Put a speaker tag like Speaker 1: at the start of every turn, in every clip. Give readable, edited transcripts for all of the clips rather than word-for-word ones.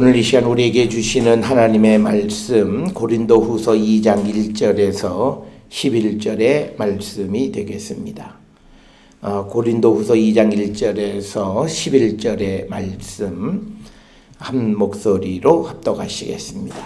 Speaker 1: 오늘 이 시간 우리에게 주시는 하나님의 말씀 고린도후서 2장 1절에서 11절의 말씀이 되겠습니다. 고린도후서 2장 1절에서 11절의 말씀 한 목소리로 합독하시겠습니다.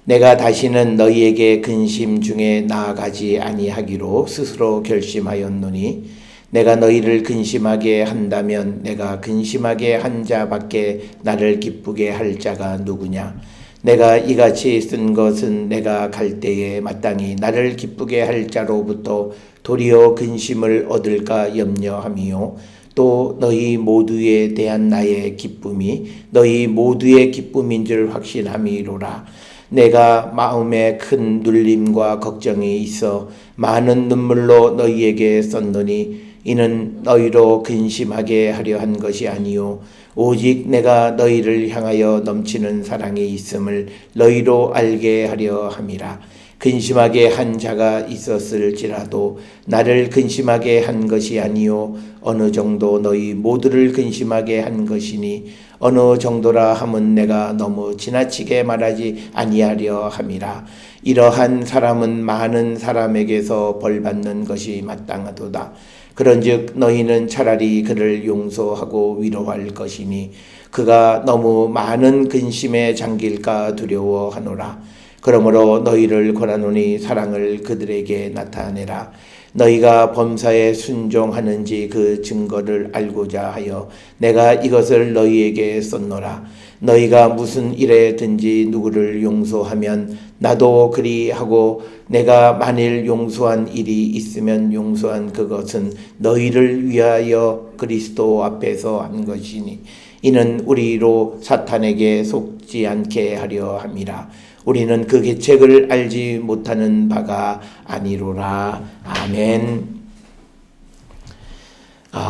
Speaker 1: 내가 다시는 너희에게 근심 중에 나아가지 아니하기로 스스로 결심하였노니 내가 너희를 근심하게 한다면 내가 근심하게 한 자밖에 나를 기쁘게 할 자가 누구냐? 내가 이같이 쓴 것은 내가 갈 때에 마땅히 나를 기쁘게 할 자로부터 도리어 근심을 얻을까 염려함이요. 또 너희 모두에 대한 나의 기쁨이 너희 모두의 기쁨인 줄 확신함이로라. 내가 마음에 큰 눌림과 걱정이 있어 많은 눈물로 너희에게 썼노니 이는 너희로 근심하게 하려 한 것이 아니요 오직 내가 너희를 향하여 넘치는 사랑이 있음을 너희로 알게 하려 함이라. 근심하게 한 자가 있었을지라도 나를 근심하게 한 것이 아니요 어느 정도 너희 모두를 근심하게 한 것이니 어느 정도라 함은 내가 너무 지나치게 말하지 아니하려 함이라. 이러한 사람은 많은 사람에게서 벌받는 것이 마땅하도다. 그런즉 너희는 차라리 그를 용서하고 위로할 것이니 그가 너무 많은 근심에 잠길까 두려워하노라. 그러므로 너희를 권하노니 사랑을 그들에게 나타내라. 너희가 범사에 순종하는지 그 증거를 알고자 하여 내가 이것을 너희에게 썼노라. 너희가 무슨 일에든지 누구를 용서하면 나도 그리하고 내가 만일 용서한 일이 있으면 용서한 그것은 너희를 위하여 그리스도 앞에서 한 것이니 이는 우리로 사탄에게 속지 않게 하려 함이라. 우리는 그 계책을 알지 못하는 바가 아니로라. 아멘.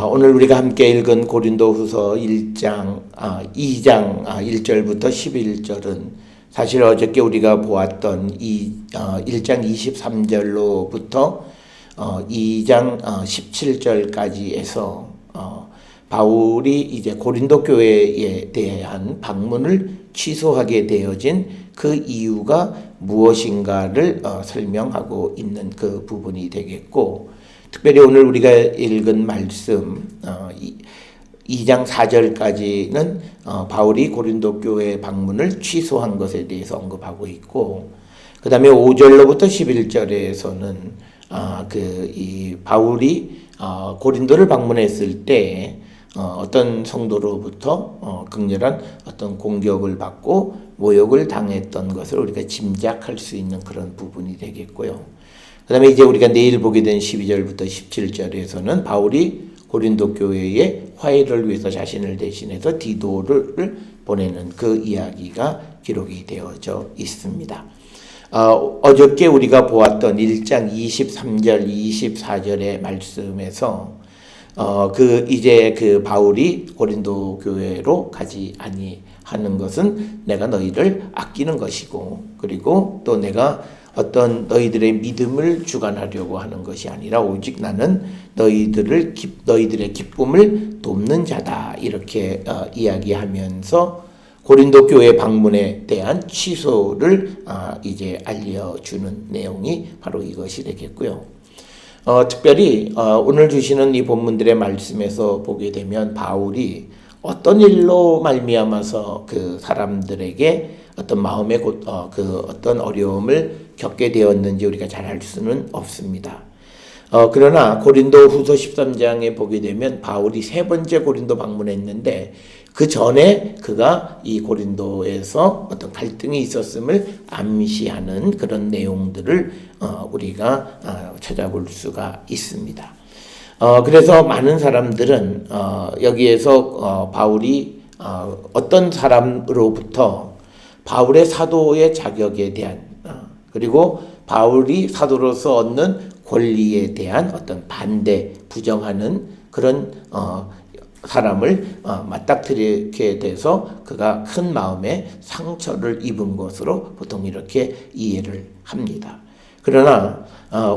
Speaker 1: 오늘 우리가 함께 읽은 고린도후서 2장 1절부터 11절은 사실 어저께 우리가 보았던 1장 23절로부터 2장 17절까지에서 바울이 이제 고린도 교회에 대한 방문을 취소하게 되어진 그 이유가 무엇인가를 설명하고 있는 그 부분이 되겠고, 특별히 오늘 우리가 읽은 말씀 2장 4절까지는 바울이 고린도 교회 방문을 취소한 것에 대해서 언급하고 있고, 그 다음에 5절로부터 11절에서는 이 바울이 고린도를 방문했을 때 어떤 성도로부터 극렬한 어떤 공격을 받고 모욕을 당했던 것을 우리가 짐작할 수 있는 그런 부분이 되겠고요. 그 다음에 이제 우리가 내일 보게 된 12절부터 17절에서는 바울이 고린도 교회의 화해를 위해서 자신을 대신해서 디도를 보내는 그 이야기가 기록이 되어져 있습니다. 어저께 우리가 보았던 1장 23절, 24절의 말씀에서 이제 그 바울이 고린도 교회로 가지 아니하는 것은 내가 너희를 아끼는 것이고, 그리고 또 내가 어떤 너희들의 믿음을 주관하려고 하는 것이 아니라 오직 나는 너희들의 기쁨을 돕는 자다. 이렇게 이야기하면서 고린도 교회 방문에 대한 취소를 이제 알려주는 내용이 바로 이것이 되겠고요. 특별히 오늘 주시는 이 본문들의 말씀에서 보게 되면 바울이 어떤 일로 말미암아서 그 사람들에게 어떤 마음의 어떤 어려움을 겪게 되었는지 우리가 잘 알 수는 없습니다. 그러나 고린도 후서 13장에 보게 되면 바울이 세 번째 고린도 방문했는데 그 전에 그가 이 고린도에서 어떤 갈등이 있었음을 암시하는 그런 내용들을 우리가 찾아볼 수가 있습니다. 그래서 많은 사람들은 여기에서 바울이 어떤 사람으로부터 바울의 사도의 자격에 대한 그리고 바울이 사도로서 얻는 권리에 대한 어떤 반대, 부정하는 그런 사람을 맞닥뜨리게 돼서 그가 큰 마음의 상처를 입은 것으로 보통 이렇게 이해를 합니다. 그러나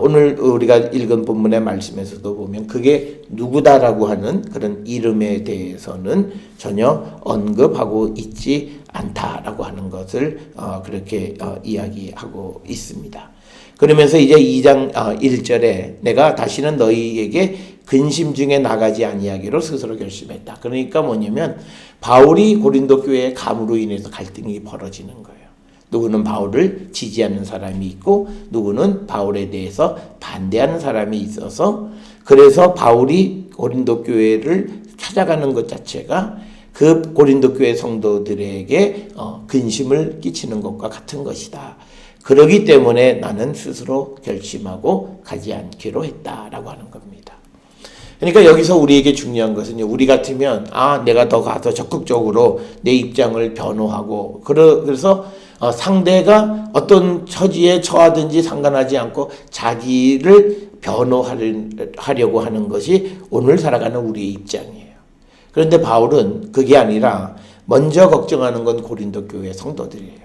Speaker 1: 오늘 우리가 읽은 본문의 말씀에서도 보면 그게 누구다라고 하는 그런 이름에 대해서는 전혀 언급하고 있지 않다라고 하는 것을 그렇게 이야기하고 있습니다. 그러면서 이제 2장 1절에 내가 다시는 너희에게 근심 중에 나가지 아니하기로 스스로 결심했다. 그러니까 뭐냐면 바울이 고린도 교회의 감으로 인해서 갈등이 벌어지는 거예요. 누구는 바울을 지지하는 사람이 있고 누구는 바울에 대해서 반대하는 사람이 있어서 그래서 바울이 고린도 교회를 찾아가는 것 자체가 그 고린도 교회 성도들에게 근심을 끼치는 것과 같은 것이다. 그러기 때문에 나는 스스로 결심하고 가지 않기로 했다라고 하는 겁니다. 그러니까 여기서 우리에게 중요한 것은 우리 같으면 내가 더 가서 적극적으로 내 입장을 변호하고 그래서 상대가 어떤 처지에 처하든지 상관하지 않고 자기를 변호하려고 하는 것이 오늘 살아가는 우리의 입장이에요. 그런데 바울은 그게 아니라 먼저 걱정하는 건 고린도 교회 성도들이에요.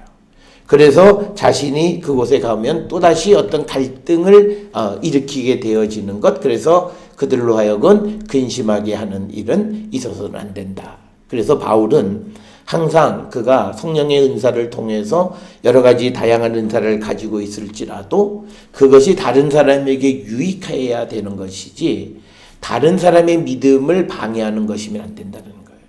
Speaker 1: 그래서 자신이 그곳에 가면 또다시 어떤 갈등을 일으키게 되어지는 것, 그래서 그들로 하여금 근심하게 하는 일은 있어서는 안 된다. 그래서 바울은 항상 그가 성령의 은사를 통해서 여러 가지 다양한 은사를 가지고 있을지라도 그것이 다른 사람에게 유익해야 되는 것이지 다른 사람의 믿음을 방해하는 것이면 안 된다는 거예요.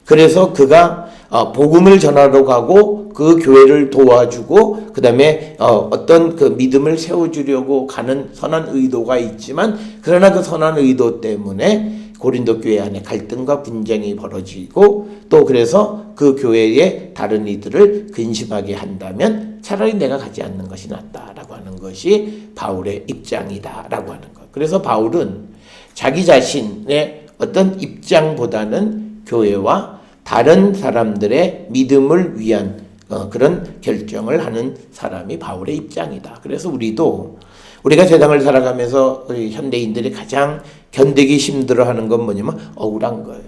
Speaker 1: 그래서 그가 복음을 전하러 가고 그 교회를 도와주고 그 다음에 어떤 그 믿음을 세워주려고 가는 선한 의도가 있지만 그러나 그 선한 의도 때문에 고린도 교회 안에 갈등과 분쟁이 벌어지고 또 그래서 그 교회의 다른 이들을 근심하게 한다면 차라리 내가 가지 않는 것이 낫다라고 하는 것이 바울의 입장이다라고 하는 것. 그래서 바울은 자기 자신의 어떤 입장보다는 교회와 다른 사람들의 믿음을 위한 그런 결정을 하는 사람이 바울의 입장이다. 그래서 우리가 세상을 살아가면서 우리 현대인들이 가장 견디기 힘들어하는 건 뭐냐면 억울한 거예요.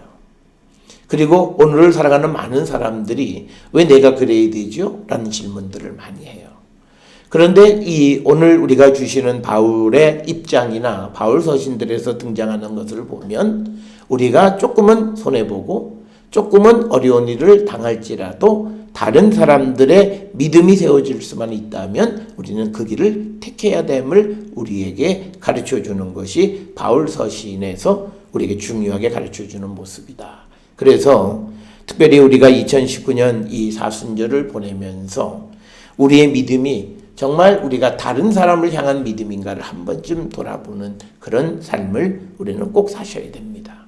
Speaker 1: 그리고 오늘을 살아가는 많은 사람들이 왜 내가 그래야 되죠? 라는 질문들을 많이 해요. 그런데 오늘 우리가 주시는 바울의 입장이나 바울 서신들에서 등장하는 것을 보면 우리가 조금은 손해보고 조금은 어려운 일을 당할지라도 다른 사람들의 믿음이 세워질 수만 있다면 우리는 그 길을 택해야 됨을 우리에게 가르쳐주는 것이 바울 서신에서 우리에게 중요하게 가르쳐주는 모습이다. 그래서 특별히 우리가 2019년 이 사순절을 보내면서 우리의 믿음이 정말 우리가 다른 사람을 향한 믿음인가를 한 번쯤 돌아보는 그런 삶을 우리는 꼭 사셔야 됩니다.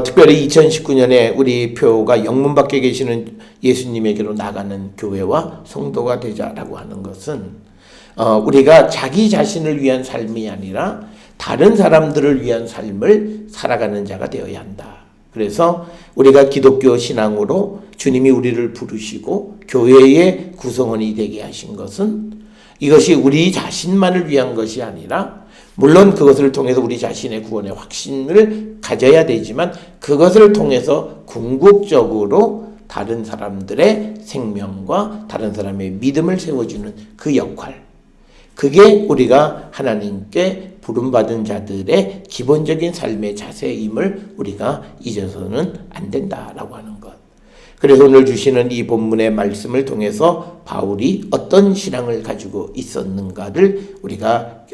Speaker 1: 특별히 2019년에 우리 표가 영문 밖에 계시는 예수님에게로 나가는 교회와 성도가 되자라고 하는 것은 우리가 자기 자신을 위한 삶이 아니라 다른 사람들을 위한 삶을 살아가는 자가 되어야 한다. 그래서 우리가 기독교 신앙으로 주님이 우리를 부르시고 교회의 구성원이 되게 하신 것은 이것이 우리 자신만을 위한 것이 아니라 물론 그것을 통해서 우리 자신의 구원의 확신을 가져야 되지만 그것을 통해서 궁극적으로 다른 사람들의 생명과 다른 사람의 믿음을 세워주는 그 역할, 그게 우리가 하나님께 부름받은 자들의 기본적인 삶의 자세임을 우리가 잊어서는 안 된다라고 하는 것. 그래서 오늘 주시는 이 본문의 말씀을 통해서 바울이 어떤 신앙을 가지고 있었는가를 우리가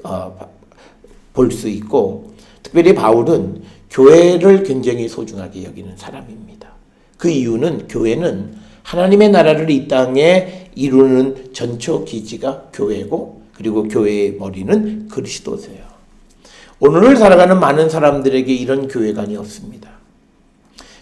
Speaker 1: 볼 수 있고, 특별히 바울은 교회를 굉장히 소중하게 여기는 사람입니다. 그 이유는 교회는 하나님의 나라를 이 땅에 이루는 전초 기지가 교회고, 그리고 교회의 머리는 그리스도세요. 오늘을 살아가는 많은 사람들에게 이런 교회관이 없습니다.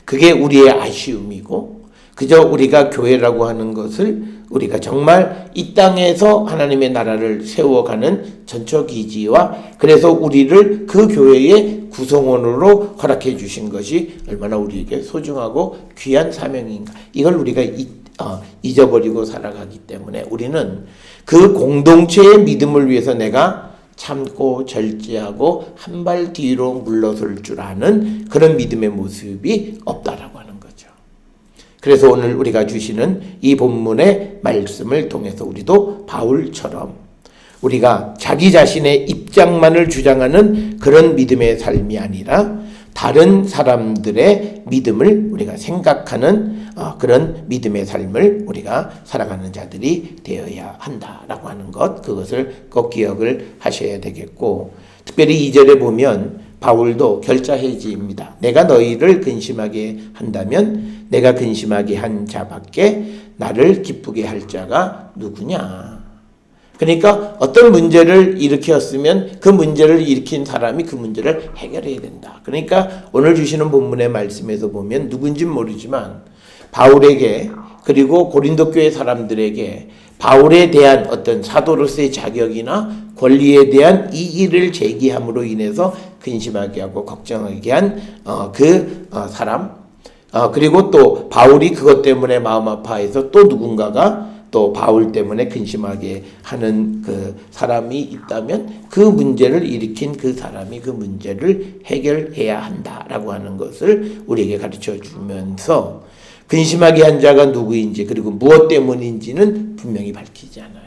Speaker 1: 그게 우리의 아쉬움이고, 그저 우리가 교회라고 하는 것을 우리가 정말 이 땅에서 하나님의 나라를 세워가는 전초기지와 그래서 우리를 그 교회의 구성원으로 허락해 주신 것이 얼마나 우리에게 소중하고 귀한 사명인가. 이걸 우리가 잊어버리고 살아가기 때문에 우리는 그 공동체의 믿음을 위해서 내가 참고 절제하고 한 발 뒤로 물러설 줄 아는 그런 믿음의 모습이 없다라고 하는 거죠. 그래서 오늘 우리가 주시는 이 본문의 말씀을 통해서 우리도 바울처럼 우리가 자기 자신의 입장만을 주장하는 그런 믿음의 삶이 아니라 다른 사람들의 믿음을 우리가 생각하는 그런 믿음의 삶을 우리가 살아가는 자들이 되어야 한다라고 하는 것, 그것을 꼭 기억을 하셔야 되겠고, 특별히 2절에 보면 바울도 결자해지입니다. 내가 너희를 근심하게 한다면 내가 근심하게 한 자밖에 나를 기쁘게 할 자가 누구냐. 그러니까 어떤 문제를 일으켰으면 그 문제를 일으킨 사람이 그 문제를 해결해야 된다. 그러니까 오늘 주시는 본문의 말씀에서 보면 누군지는 모르지만 바울에게, 그리고 고린도 교회 사람들에게 바울에 대한 어떤 사도로서의 자격이나 권리에 대한 이의를 제기함으로 인해서 근심하게 하고 걱정하게 한 사람, 그리고 또 바울이 그것 때문에 마음 아파해서 또 누군가가 또 바울 때문에 근심하게 하는 그 사람이 있다면 그 문제를 일으킨 그 사람이 그 문제를 해결해야 한다라고 하는 것을 우리에게 가르쳐 주면서, 근심하게 한 자가 누구인지 그리고 무엇 때문인지는 분명히 밝히지 않아요.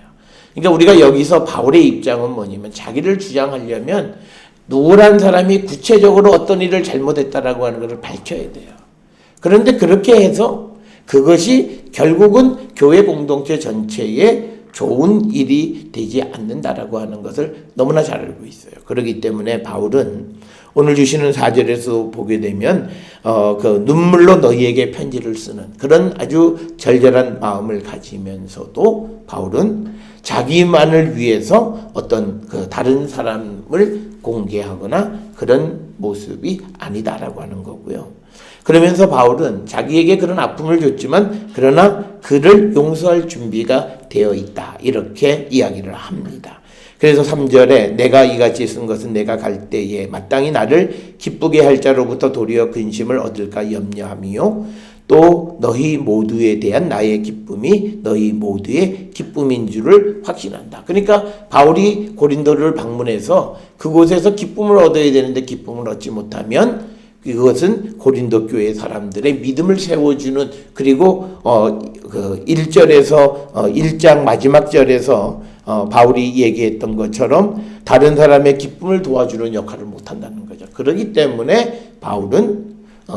Speaker 1: 그러니까 우리가 여기서 바울의 입장은 뭐냐면, 자기를 주장하려면 누구란 사람이 구체적으로 어떤 일을 잘못했다라고 하는 것을 밝혀야 돼요. 그런데 그렇게 해서 그것이 결국은 교회 공동체 전체에 좋은 일이 되지 않는다라고 하는 것을 너무나 잘 알고 있어요. 그렇기 때문에 바울은 오늘 주시는 4절에서 보게 되면 그 눈물로 너희에게 편지를 쓰는 그런 아주 절절한 마음을 가지면서도 바울은 자기만을 위해서 어떤 그 다른 사람을 공개하거나 그런 모습이 아니다라고 하는 거고요. 그러면서 바울은 자기에게 그런 아픔을 줬지만 그러나 그를 용서할 준비가 되어 있다, 이렇게 이야기를 합니다. 그래서 3절에 내가 이같이 쓴 것은 내가 갈 때에 마땅히 나를 기쁘게 할 자로부터 도리어 근심을 얻을까 염려함이요 또 너희 모두에 대한 나의 기쁨이 너희 모두의 기쁨인 줄을 확신한다. 그러니까 바울이 고린도를 방문해서 그곳에서 기쁨을 얻어야 되는데 기쁨을 얻지 못하면 그것은 고린도 교회 사람들의 믿음을 세워주는, 그리고 1절에서 1장 마지막 절에서 바울이 얘기했던 것처럼 다른 사람의 기쁨을 도와주는 역할을 못한다는 거죠. 그렇기 때문에 바울은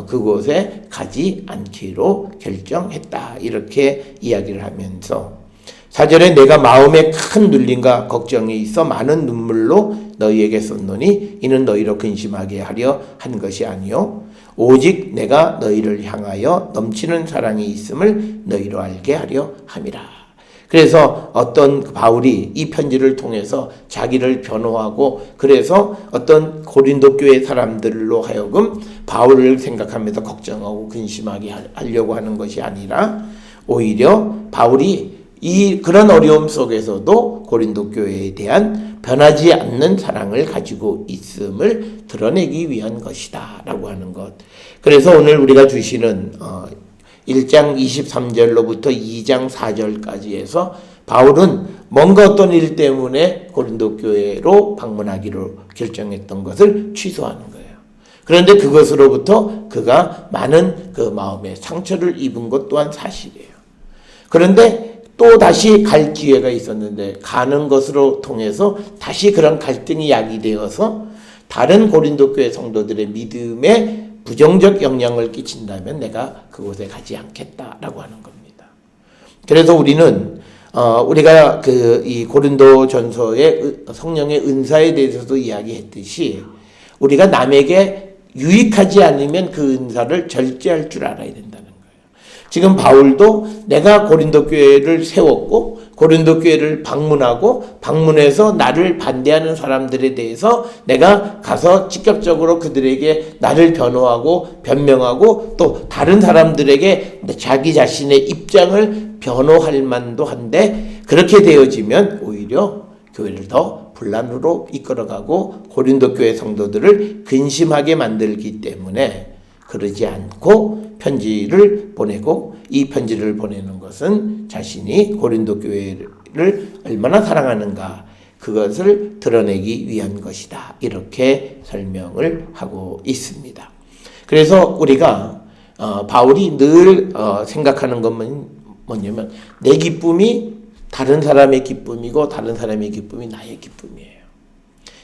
Speaker 1: 그곳에 가지 않기로 결정했다, 이렇게 이야기를 하면서 4절에 내가 마음에 큰 눌림과 걱정이 있어 많은 눈물로 너희에게 썼노니 이는 너희로 근심하게 하려 한 것이 아니요 오직 내가 너희를 향하여 넘치는 사랑이 있음을 너희로 알게 하려 함이라. 그래서 어떤 바울이 이 편지를 통해서 자기를 변호하고, 그래서 어떤 고린도 교회 사람들로 하여금 바울을 생각하면서 걱정하고 근심하게 하려고 하는 것이 아니라 오히려 바울이 그런 어려움 속에서도 고린도 교회에 대한 변하지 않는 사랑을 가지고 있음을 드러내기 위한 것이다 라고 하는 것. 그래서 오늘 우리가 주시는 1장 23절로부터 2장 4절까지 해서 바울은 뭔가 어떤 일 때문에 고린도 교회로 방문하기로 결정했던 것을 취소하는 거예요. 그런데 그것으로부터 그가 많은 그 마음의 상처를 입은 것 또한 사실이에요. 그런데 또 다시 갈 기회가 있었는데 가는 것으로 통해서 다시 그런 갈등이 야기되어서 다른 고린도 교회 성도들의 믿음에 부정적 영향을 끼친다면 내가 그곳에 가지 않겠다라고 하는 겁니다. 그래서 우리는 우리가 이 고린도 전서의 성령의 은사에 대해서도 이야기했듯이 우리가 남에게 유익하지 않으면 그 은사를 절제할 줄 알아야 된다는 거예요. 지금 바울도 내가 고린도 교회를 세웠고 고린도 교회를 방문해서 나를 반대하는 사람들에 대해서 내가 가서 직접적으로 그들에게 나를 변호하고 변명하고 또 다른 사람들에게 자기 자신의 입장을 변호할 만도 한데, 그렇게 되어지면 오히려 교회를 더 분란으로 이끌어가고 고린도 교회 성도들을 근심하게 만들기 때문에 그러지 않고 편지를 보내고, 이 편지를 보내는 것은 자신이 고린도 교회를 얼마나 사랑하는가 그것을 드러내기 위한 것이다, 이렇게 설명을 하고 있습니다. 그래서 우리가 바울이 늘 생각하는 것은 뭐냐면 내 기쁨이 다른 사람의 기쁨이고 다른 사람의 기쁨이 나의 기쁨이에요.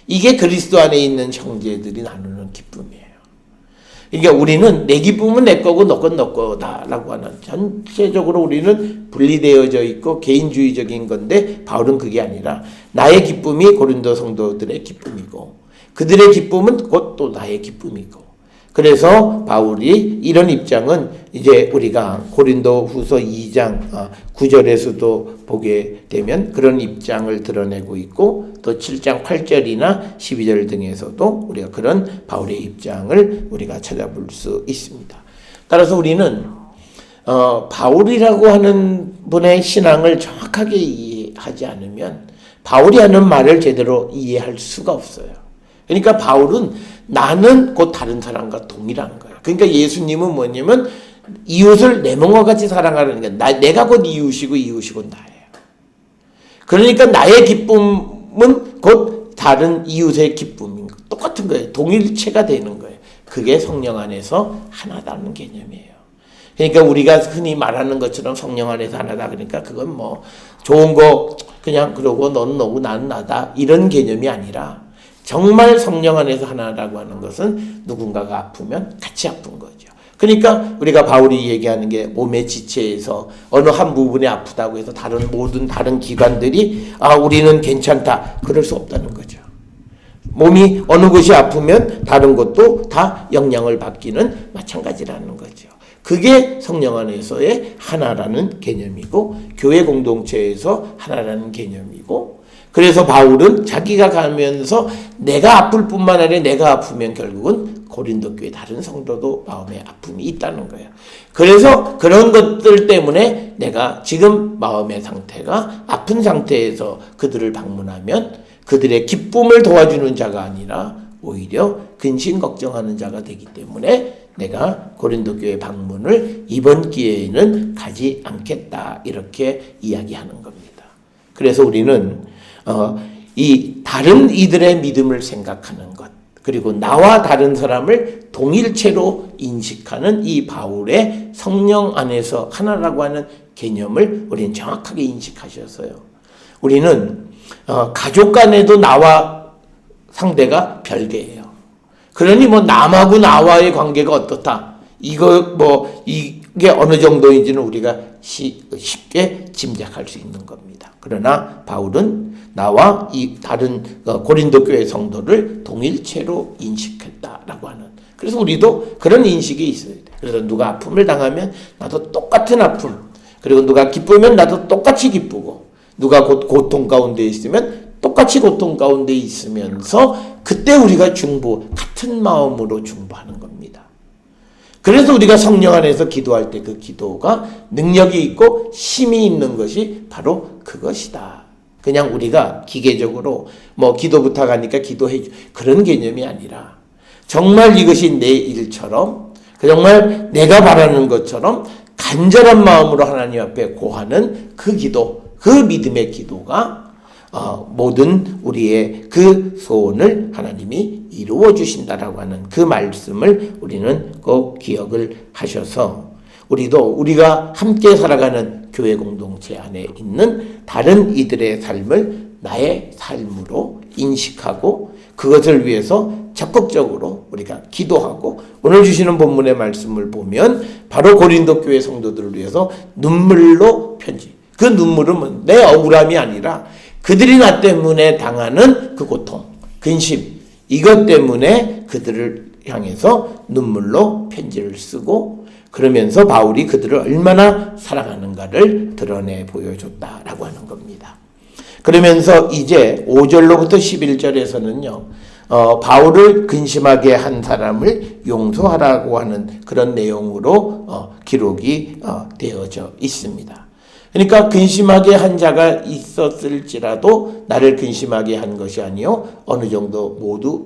Speaker 1: 이게 그리스도 안에 있는 형제들이 나누는 기쁨이에요. 그러니까 우리는 내 기쁨은 내 거고 너 건 너 거다라고 하는, 전체적으로 우리는 분리되어져 있고 개인주의적인 건데, 바울은 그게 아니라 나의 기쁨이 고린도 성도들의 기쁨이고 그들의 기쁨은 곧 또 나의 기쁨이고, 그래서 바울이 이런 입장은 이제 우리가 고린도 후서 2장 9절에서도 보게 되면 그런 입장을 드러내고 있고, 또 7장 8절이나 12절 등에서도 우리가 그런 바울의 입장을 우리가 찾아볼 수 있습니다. 따라서 우리는 바울이라고 하는 분의 신앙을 정확하게 이해하지 않으면 바울이 하는 말을 제대로 이해할 수가 없어요. 그러니까 바울은 나는 곧 다른 사람과 동일한 거예요. 그러니까 예수님은 뭐냐면 이웃을 내 몸과 같이 사랑하는 게, 내가 곧 이웃이고 이웃이 곧 나예요. 그러니까 나의 기쁨은 곧 다른 이웃의 기쁨인 거, 똑같은 거예요. 동일체가 되는 거예요. 그게 성령 안에서 하나다는 개념이에요. 그러니까 우리가 흔히 말하는 것처럼 성령 안에서 하나다, 그러니까 그건 뭐 좋은 거 그냥 그러고 너는 너고 나는 나다 이런 개념이 아니라, 정말 성령 안에서 하나라고 하는 것은 누군가가 아프면 같이 아픈 거죠. 그러니까 우리가 바울이 얘기하는 게 몸의 지체에서 어느 한 부분이 아프다고 해서 모든 다른 기관들이 우리는 괜찮다, 그럴 수 없다는 거죠. 몸이 어느 곳이 아프면 다른 곳도 다 영향을 받기는 마찬가지라는 거죠. 그게 성령 안에서의 하나라는 개념이고 교회 공동체에서 하나라는 개념이고, 그래서 바울은 자기가 가면서 내가 아플 뿐만 아니라 내가 아프면 결국은 고린도 교회 다른 성도도 마음에 아픔이 있다는 거예요. 그래서 그런 것들 때문에 내가 지금 마음의 상태가 아픈 상태에서 그들을 방문하면 그들의 기쁨을 도와주는 자가 아니라 오히려 근심 걱정하는 자가 되기 때문에 내가 고린도 교회 방문을 이번 기회에는 가지 않겠다, 이렇게 이야기하는 겁니다. 그래서 우리는 이 다른 이들의 믿음을 생각하는 것, 그리고 나와 다른 사람을 동일체로 인식하는 이 바울의 성령 안에서 하나라고 하는 개념을 우리는 정확하게 인식하셔서요. 우리는 가족 간에도 나와 상대가 별개예요. 그러니 뭐 남하고 나와의 관계가 어떻다, 이게 어느 정도인지는 우리가 쉽게 짐작할 수 있는 겁니다. 그러나 바울은 나와 이 다른 고린도 교회 성도를 동일체로 인식했다라고 하는, 그래서 우리도 그런 인식이 있어야 돼. 그래서 누가 아픔을 당하면 나도 똑같은 아픔, 그리고 누가 기쁘면 나도 똑같이 기쁘고, 누가 고통 가운데 있으면 똑같이 고통 가운데 있으면서 그때 우리가 같은 마음으로 중보하는 겁니다. 그래서 우리가 성령 안에서 기도할 때 그 기도가 능력이 있고 힘이 있는 것이 바로 그것이다. 그냥 우리가 기계적으로 기도 부탁하니까 기도해 줘, 그런 개념이 아니라 정말 이것이 내 일처럼, 정말 내가 바라는 것처럼 간절한 마음으로 하나님 앞에 고하는 그 기도, 그 믿음의 기도가 모든 우리의 그 소원을 하나님이 이루어 주신다라고 하는 그 말씀을 우리는 꼭 기억을 하셔서, 우리가 함께 살아가는 교회 공동체 안에 있는 다른 이들의 삶을 나의 삶으로 인식하고 그것을 위해서 적극적으로 우리가 기도하고, 오늘 주시는 본문의 말씀을 보면 바로 고린도 교회 성도들을 위해서 눈물로 편지, 그 눈물은 내 억울함이 아니라 그들이 나 때문에 당하는 그 고통, 근심, 이것 때문에 그들을 향해서 눈물로 편지를 쓰고, 그러면서 바울이 그들을 얼마나 사랑하는가를 드러내 보여줬다라고 하는 겁니다. 그러면서 이제 5절로부터 11절에서는요, 바울을 근심하게 한 사람을 용서하라고 하는 그런 내용으로 기록이 되어져 있습니다. 그러니까 근심하게 한 자가 있었을지라도 나를 근심하게 한 것이 아니요 어느 정도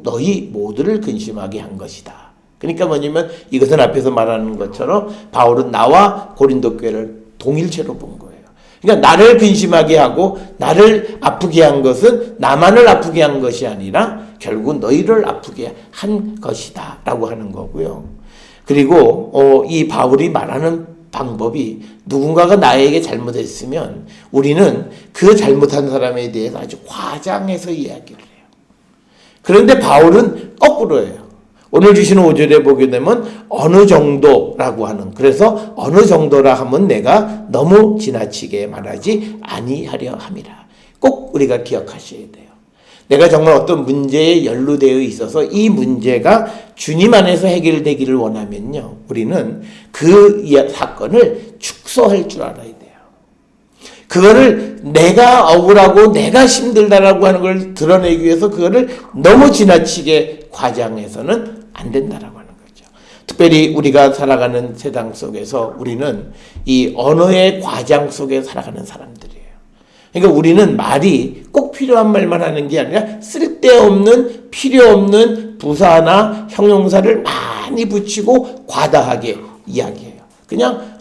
Speaker 1: 너희 모두를 근심하게 한 것이다. 그러니까 뭐냐면 이것은 앞에서 말하는 것처럼 바울은 나와 고린도 교회를 동일체로 본 거예요. 그러니까 나를 근심하게 하고 나를 아프게 한 것은 나만을 아프게 한 것이 아니라 결국 너희를 아프게 한 것이다 라고 하는 거고요. 그리고 이 바울이 말하는 방법이 누군가가 나에게 잘못했으면 우리는 그 잘못한 사람에 대해서 아주 과장해서 이야기를 해요. 그런데 바울은 거꾸로예요. 오늘 주시는 5절에 보게 되면 어느 정도라고 하는, 그래서 어느 정도라 하면 내가 너무 지나치게 말하지 아니하려 함이라. 꼭 우리가 기억하셔야 돼요. 내가 정말 어떤 문제에 연루되어 있어서 이 문제가 주님 안에서 해결되기를 원하면요, 우리는 그 사건을 축소할 줄 알아야 돼요. 그거를 내가 억울하고 내가 힘들다라고 하는 걸 드러내기 위해서 그거를 너무 지나치게 과장해서는 안 된다라고 하는 거죠. 특별히 우리가 살아가는 세상 속에서 우리는 이 언어의 과장 속에 살아가는 사람들이에요. 그러니까 우리는 말이 꼭 필요한 말만 하는 게 아니라 쓸데없는 필요 없는 부사나 형용사를 많이 붙이고 과다하게 이야기해요. 그냥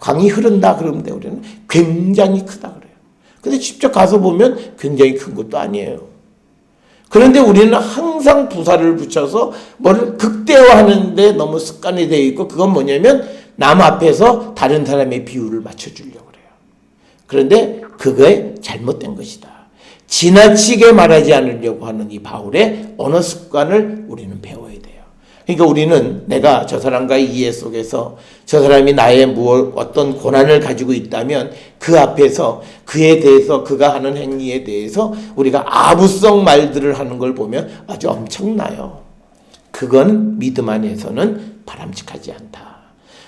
Speaker 1: 강이 흐른다 그러면 돼. 우리는 굉장히 크다 그래요. 근데 직접 가서 보면 굉장히 큰 것도 아니에요. 그런데 우리는 항상 부사를 붙여서 뭘 극대화하는데 너무 습관이 되어 있고, 그건 뭐냐면 남 앞에서 다른 사람의 비율을 맞춰주려고 그래요. 그런데 그거에 잘못된 것이다. 지나치게 말하지 않으려고 하는 이 바울의 언어 습관을 우리는 배워야 돼요. 그러니까 우리는 내가 저 사람과의 이해 속에서 저 사람이 나의 어떤 고난을 가지고 있다면 그 앞에서 그에 대해서, 그가 하는 행위에 대해서 우리가 아부성 말들을 하는 걸 보면 아주 엄청나요. 그건 믿음 안에서는 바람직하지 않다.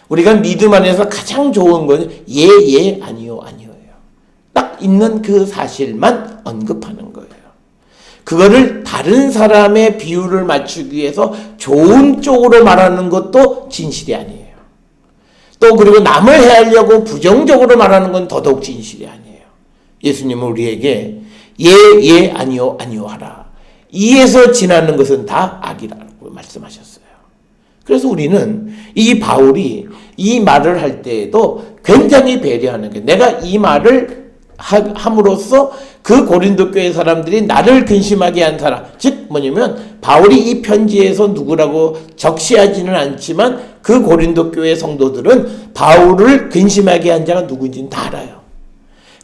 Speaker 1: 우리가 믿음 안에서 가장 좋은 건 예, 아니요, 아니요예요. 딱 있는 그 사실만 언급하는 거예요. 그거를 다른 사람의 비율을 맞추기 위해서 좋은 쪽으로 말하는 것도 진실이 아니에요. 또 그리고 남을 해하려고 부정적으로 말하는 건 더더욱 진실이 아니에요. 예수님은 우리에게 예, 아니요, 아니요 하라. 이에서 지나는 것은 다 악이라고 말씀하셨어요. 그래서 우리는 이 바울이 이 말을 할 때에도 굉장히 배려하는 게, 내가 이 말을 함으로써 그 고린도 교회 사람들이 나를 근심하게 한 사람, 즉 뭐냐면 바울이 이 편지에서 누구라고 적시하지는 않지만 그 고린도 교회 성도들은 바울을 근심하게 한 자가 누군지는 다 알아요.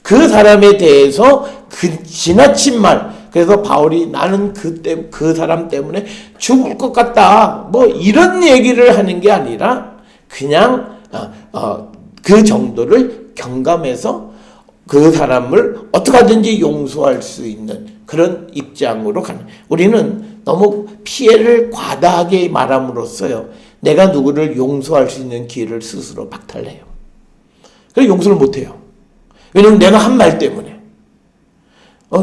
Speaker 1: 그 사람에 대해서 그 지나친 말, 그래서 바울이 나는 그 사람 때문에 죽을 것 같다, 뭐 이런 얘기를 하는 게 아니라 그냥 그 정도를 경감해서 그 사람을 어떻게 하든지 용서할 수 있는 그런 입장으로 가는. 우리는 너무 피해를 과다하게 말함으로써요, 내가 누구를 용서할 수 있는 기회를 스스로 박탈해요. 그래서 용서를 못해요. 왜냐하면 내가 한 말 때문에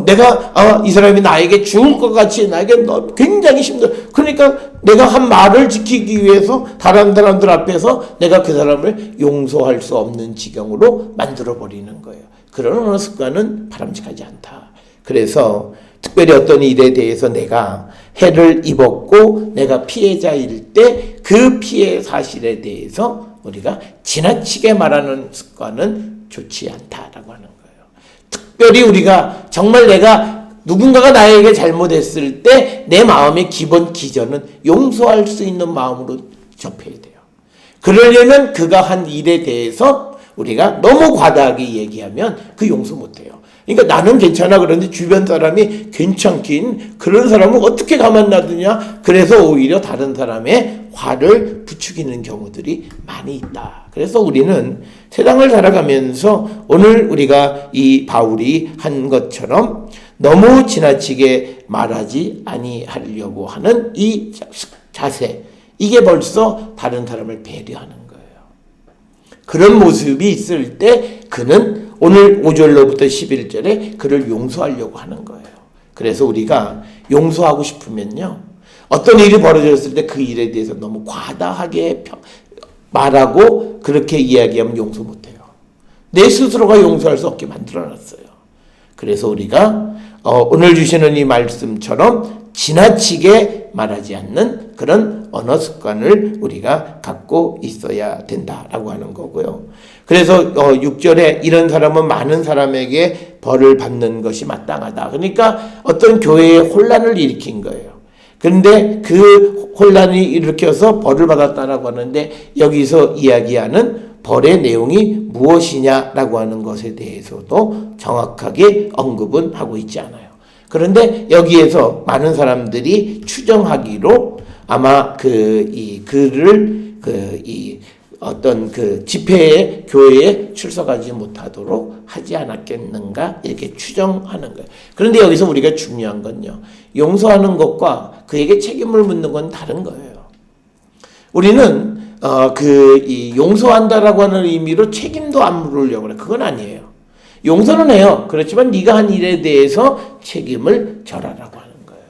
Speaker 1: 내가 이 사람이 나에게 죽을 것 같이 나에게 굉장히 힘들어. 그러니까 내가 한 말을 지키기 위해서 다른 사람들 앞에서 내가 그 사람을 용서할 수 없는 지경으로 만들어버리는 거예요. 그런 언어 습관은 바람직하지 않다. 그래서 특별히 어떤 일에 대해서 내가 해를 입었고 내가 피해자일 때 그 피해 사실에 대해서 우리가 지나치게 말하는 습관은 좋지 않다라고 하는 거예요. 특별히 우리가 정말 내가 누군가가 나에게 잘못했을 때 내 마음의 기본 기전은 용서할 수 있는 마음으로 접해야 돼요. 그러려면 그가 한 일에 대해서 우리가 너무 과다하게 얘기하면 그 용서 못해요. 그러니까 나는 괜찮아, 그런데 주변 사람이 괜찮긴, 그런 사람은 어떻게 가만 놔두냐. 그래서 오히려 다른 사람의 화를 부추기는 경우들이 많이 있다. 그래서 우리는 세상을 살아가면서 오늘 우리가 이 바울이 한 것처럼 너무 지나치게 말하지 아니하려고 하는 이 자세, 이게 벌써 다른 사람을 배려하는 거예요. 그런 모습이 있을 때 그는 오늘 5절로부터 11절에 그를 용서하려고 하는 거예요. 그래서 우리가 용서하고 싶으면요, 어떤 일이 벌어졌을 때 그 일에 대해서 너무 과다하게 말하고 그렇게 이야기하면 용서 못해요. 내 스스로가 용서할 수 없게 만들어놨어요. 그래서 우리가 오늘 주시는 이 말씀처럼 지나치게 말하지 않는 그런 언어 습관을 우리가 갖고 있어야 된다라고 하는 거고요. 그래서 6절에 이런 사람은 많은 사람에게 벌을 받는 것이 마땅하다. 그러니까 어떤 교회에 혼란을 일으킨 거예요. 그런데 그 혼란이 일으켜서 벌을 받았다라고 하는데 여기서 이야기하는 벌의 내용이 무엇이냐라고 하는 것에 대해서도 정확하게 언급은 하고 있지 않아요. 그런데 여기에서 많은 사람들이 추정하기로 아마 이 글을 어떤 집회에 교회에 출석하지 못하도록 하지 않았겠는가 이렇게 추정하는 거예요. 그런데 여기서 우리가 중요한 건요, 용서하는 것과 그에게 책임을 묻는 건 다른 거예요. 우리는 이 용서한다라고 하는 의미로 책임도 안 물으려고 그래. 그건 아니에요. 용서는 해요. 그렇지만 네가 한 일에 대해서 책임을 져라라고 하는 거예요.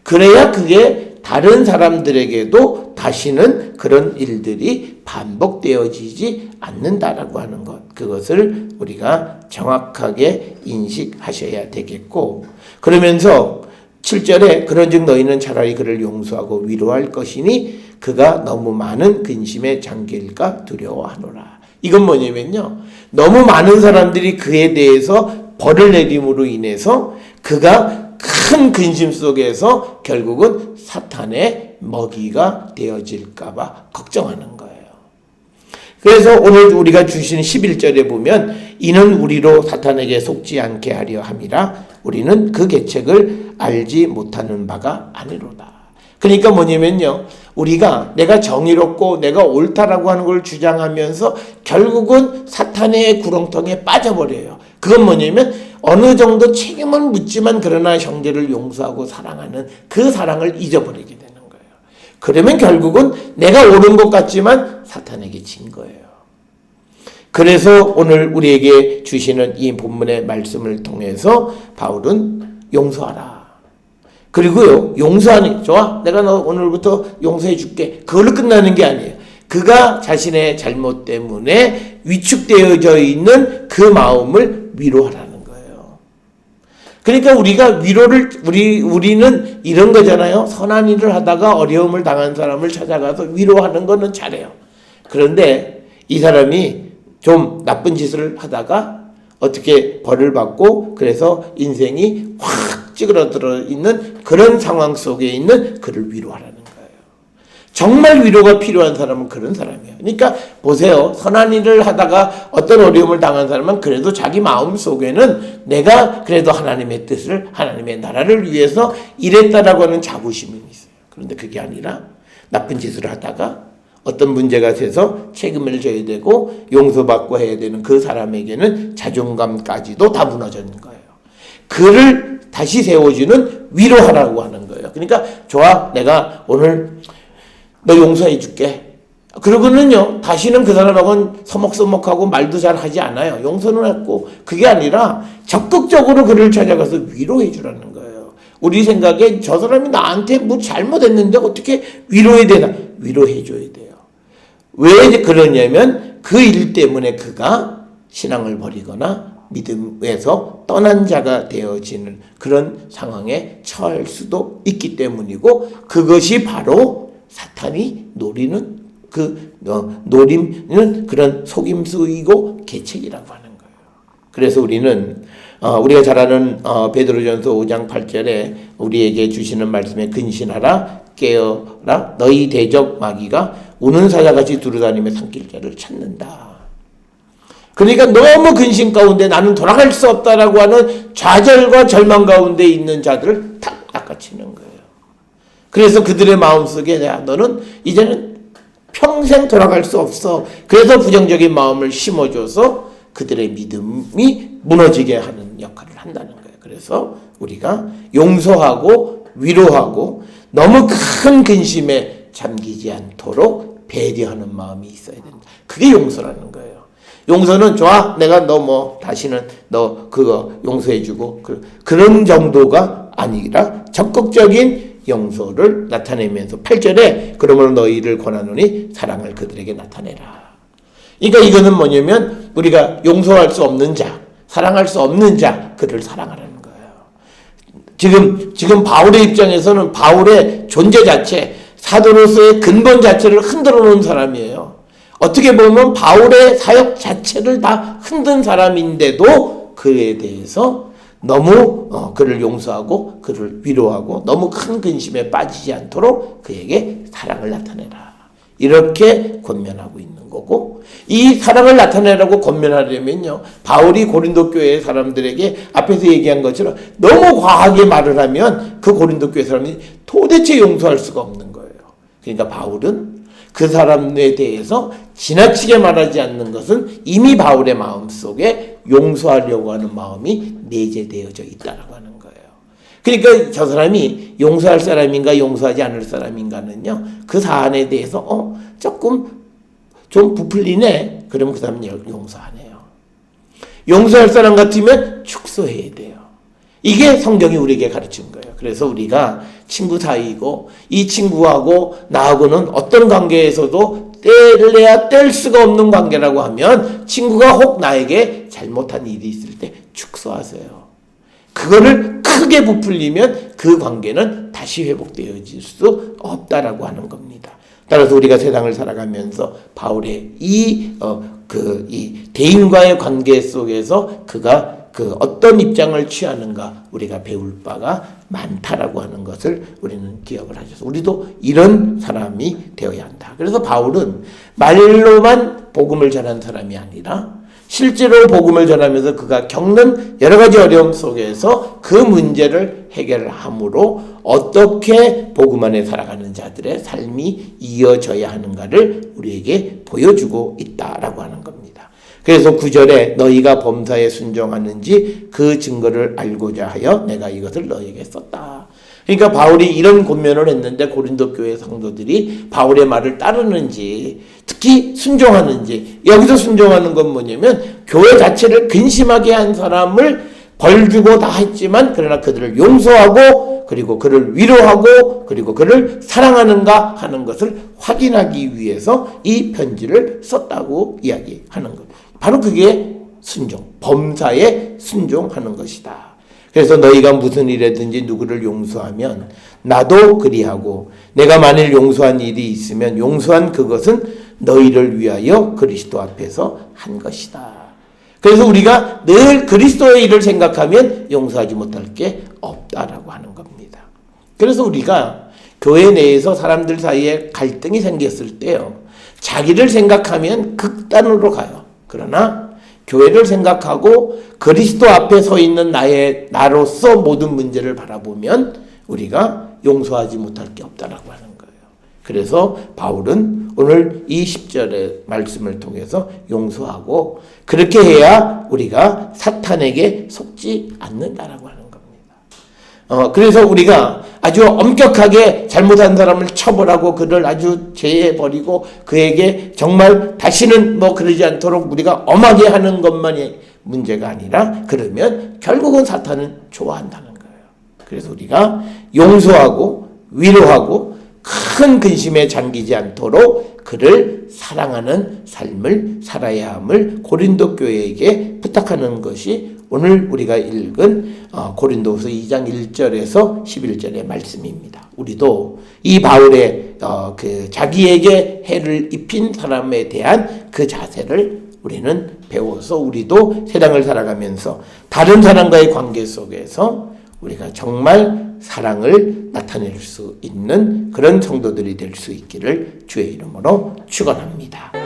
Speaker 1: 그래야 그게 다른 사람들에게도 다시는 그런 일들이 반복되어지지 않는다라고 하는 것, 그것을 우리가 정확하게 인식하셔야 되겠고, 그러면서 7절에 그런즉 너희는 차라리 그를 용서하고 위로할 것이니 그가 너무 많은 근심에 잠길까 두려워하노라. 이건 뭐냐면요, 너무 많은 사람들이 그에 대해서 벌을 내림으로 인해서 그가 큰 근심 속에서 결국은 사탄의 먹이가 되어질까봐 걱정하는 거예요. 그래서 오늘 우리가 주신 11절에 보면 이는 우리로 사탄에게 속지 않게 하려 함이라 우리는 그 계책을 알지 못하는 바가 아니로다. 그러니까 뭐냐면요, 우리가 내가 정의롭고 내가 옳다라고 하는 걸 주장하면서 결국은 사탄의 구렁텅이에 빠져버려요. 그건 뭐냐면 어느 정도 책임을 묻지만 그러나 형제를 용서하고 사랑하는 그 사랑을 잊어버리게 되는 거예요. 그러면 결국은 내가 옳은 것 같지만 사탄에게 진 거예요. 그래서 오늘 우리에게 주시는 이 본문의 말씀을 통해서 바울은 용서하라. 그리고요, 용서하니 좋아, 내가 너 오늘부터 용서해 줄게, 그걸로 끝나는 게 아니에요. 그가 자신의 잘못 때문에 위축되어져 있는 그 마음을 위로하라는 거예요. 그러니까 우리가 우리는 이런 거잖아요. 선한 일을 하다가 어려움을 당한 사람을 찾아가서 위로하는 거는 잘해요. 그런데 이 사람이 좀 나쁜 짓을 하다가 어떻게 벌을 받고 그래서 인생이 확 찌그러들어 있는 그런 상황 속에 있는 그를 위로하라는 거예요. 정말 위로가 필요한 사람은 그런 사람이에요. 그러니까 보세요. 선한 일을 하다가 어떤 어려움을 당한 사람은 그래도 자기 마음 속에는 내가 그래도 하나님의 뜻을, 하나님의 나라를 위해서 일했다라고 하는 자부심이 있어요. 그런데 그게 아니라 나쁜 짓을 하다가 어떤 문제가 돼서 책임을 져야 되고 용서받고 해야 되는 그 사람에게는 자존감까지도 다 무너지는 거예요. 그를 다시 세워주는 위로하라고 하는 거예요. 그러니까 좋아, 내가 오늘 너 용서해 줄게. 그러고는요, 다시는 그 사람하고는 서먹서먹하고 말도 잘 하지 않아요. 용서는 했고, 그게 아니라 적극적으로 그를 찾아가서 위로해 주라는 거예요. 우리 생각에 저 사람이 나한테 뭐 잘못했는데 어떻게 위로해야 되나? 위로해 줘야 돼요. 왜 그러냐면 그 일 때문에 그가 신앙을 버리거나 믿음에서 떠난 자가 되어지는 그런 상황에 처할 수도 있기 때문이고, 그것이 바로 사탄이 노리는 그런 속임수이고 계책이라고 하는 거예요. 그래서 우리는 우리가 잘 아는 베드로전서 5장 8절에 우리에게 주시는 말씀에 근신하라, 깨어라, 너희 대적 마귀가 우는 사자같이 두루다니며 삼킬 자를 찾는다. 그러니까 너무 근심 가운데 나는 돌아갈 수 없다라고 하는 좌절과 절망 가운데 있는 자들을 탁 낚아치는 거예요. 그래서 그들의 마음속에 너는 이제는 평생 돌아갈 수 없어. 그래서 부정적인 마음을 심어줘서 그들의 믿음이 무너지게 하는 역할을 한다는 거예요. 그래서 우리가 용서하고 위로하고 너무 큰 근심에 잠기지 않도록 배려하는 마음이 있어야 된다. 그게 용서라는 거예요. 용서는 좋아, 내가 너 다시는 너 그거 용서해주고 그런 정도가 아니라 적극적인 용서를 나타내면서 8절에 그러므로 너희를 권하노니 사랑을 그들에게 나타내라. 그러니까 이거는 뭐냐면 우리가 용서할 수 없는 자, 사랑할 수 없는 자, 그를 사랑하라는 거예요. 지금 바울의 입장에서는 바울의 존재 자체, 사도로서의 근본 자체를 흔들어 놓은 사람이에요. 어떻게 보면 바울의 사역 자체를 다 흔든 사람인데도 그에 대해서 너무 그를 용서하고 그를 위로하고 너무 큰 근심에 빠지지 않도록 그에게 사랑을 나타내라. 이렇게 권면하고 있는 거예요. 있는 거고, 이 사랑을 나타내라고 권면하려면요, 바울이 고린도 교회 사람들에게 앞에서 얘기한 것처럼 너무 과하게 말을 하면 그 고린도 교회 사람이 도대체 용서할 수가 없는 거예요. 그러니까 바울은 그 사람에 대해서 지나치게 말하지 않는 것은 이미 바울의 마음속에 용서하려고 하는 마음이 내재되어져 있다라고 하는 거예요. 그러니까 저 사람이 용서할 사람인가 용서하지 않을 사람인가는요, 그 사안에 대해서 조금 좀 부풀리네, 그러면 그 사람은 용서 안 해요. 용서할 사람 같으면 축소해야 돼요. 이게 성경이 우리에게 가르친 거예요. 그래서 우리가 친구 사이고 이 친구하고 나하고는 어떤 관계에서도 뗄래야 뗄 수가 없는 관계라고 하면, 친구가 혹 나에게 잘못한 일이 있을 때 축소하세요. 그거를 크게 부풀리면 그 관계는 다시 회복되어질 수 없다라고 하는 겁니다. 따라서 우리가 세상을 살아가면서 바울의 이 대인과의 관계 속에서 그가 그 어떤 입장을 취하는가 우리가 배울 바가 많다라고 하는 것을 우리는 기억을 하셔서 우리도 이런 사람이 되어야 한다. 그래서 바울은 말로만 복음을 전한 사람이 아니라 실제로 복음을 전하면서 그가 겪는 여러 가지 어려움 속에서 그 문제를 해결함으로 어떻게 복음 안에 살아가는 자들의 삶이 이어져야 하는가를 우리에게 보여주고 있다라고 하는 겁니다. 그래서 9절에 너희가 범사에 순종하는지 그 증거를 알고자 하여 내가 이것을 너희에게 썼다. 그러니까 바울이 이런 권면을 했는데 고린도 교회 성도들이 바울의 말을 따르는지, 특히 순종하는지, 여기서 순종하는 건 뭐냐면 교회 자체를 근심하게 한 사람을 벌 주고 다 했지만 그러나 그들을 용서하고 그리고 그를 위로하고 그리고 그를 사랑하는가 하는 것을 확인하기 위해서 이 편지를 썼다고 이야기하는 것. 바로 그게 순종, 범사에 순종하는 것이다. 그래서 너희가 무슨 일이든지 누구를 용서하면 나도 그리하고 내가 만일 용서한 일이 있으면 용서한 그것은 너희를 위하여 그리스도 앞에서 한 것이다. 그래서 우리가 늘 그리스도의 일을 생각하면 용서하지 못할 게 없다라고 하는 겁니다. 그래서 우리가 교회 내에서 사람들 사이에 갈등이 생겼을 때요, 자기를 생각하면 극단으로 가요. 그러나 교회를 생각하고 그리스도 앞에 서 있는 나로서 모든 문제를 바라보면 우리가 용서하지 못할 게 없다라고 하는 거예요. 그래서 바울은 오늘 이 10절의 말씀을 통해서 용서하고 그렇게 해야 우리가 사탄에게 속지 않는다라고 하는 겁니다. 그래서 우리가 아주 엄격하게 잘못한 사람을 처벌하고 그를 아주 제해버리고 그에게 정말 다시는 그러지 않도록 우리가 엄하게 하는 것만이 문제가 아니라, 그러면 결국은 사탄은 좋아한다는 거예요. 그래서 우리가 용서하고 위로하고 큰 근심에 잠기지 않도록 그를 사랑하는 삶을 살아야 함을 고린도 교회에게 부탁하는 것이 오늘 우리가 읽은 고린도후서 2장 1절에서 11절의 말씀입니다. 우리도 이 바울의 자기에게 해를 입힌 사람에 대한 그 자세를 우리는 배워서 우리도 세상을 살아가면서 다른 사람과의 관계 속에서 우리가 정말 사랑을 나타낼 수 있는 그런 성도들이 될 수 있기를 주의 이름으로 축원합니다.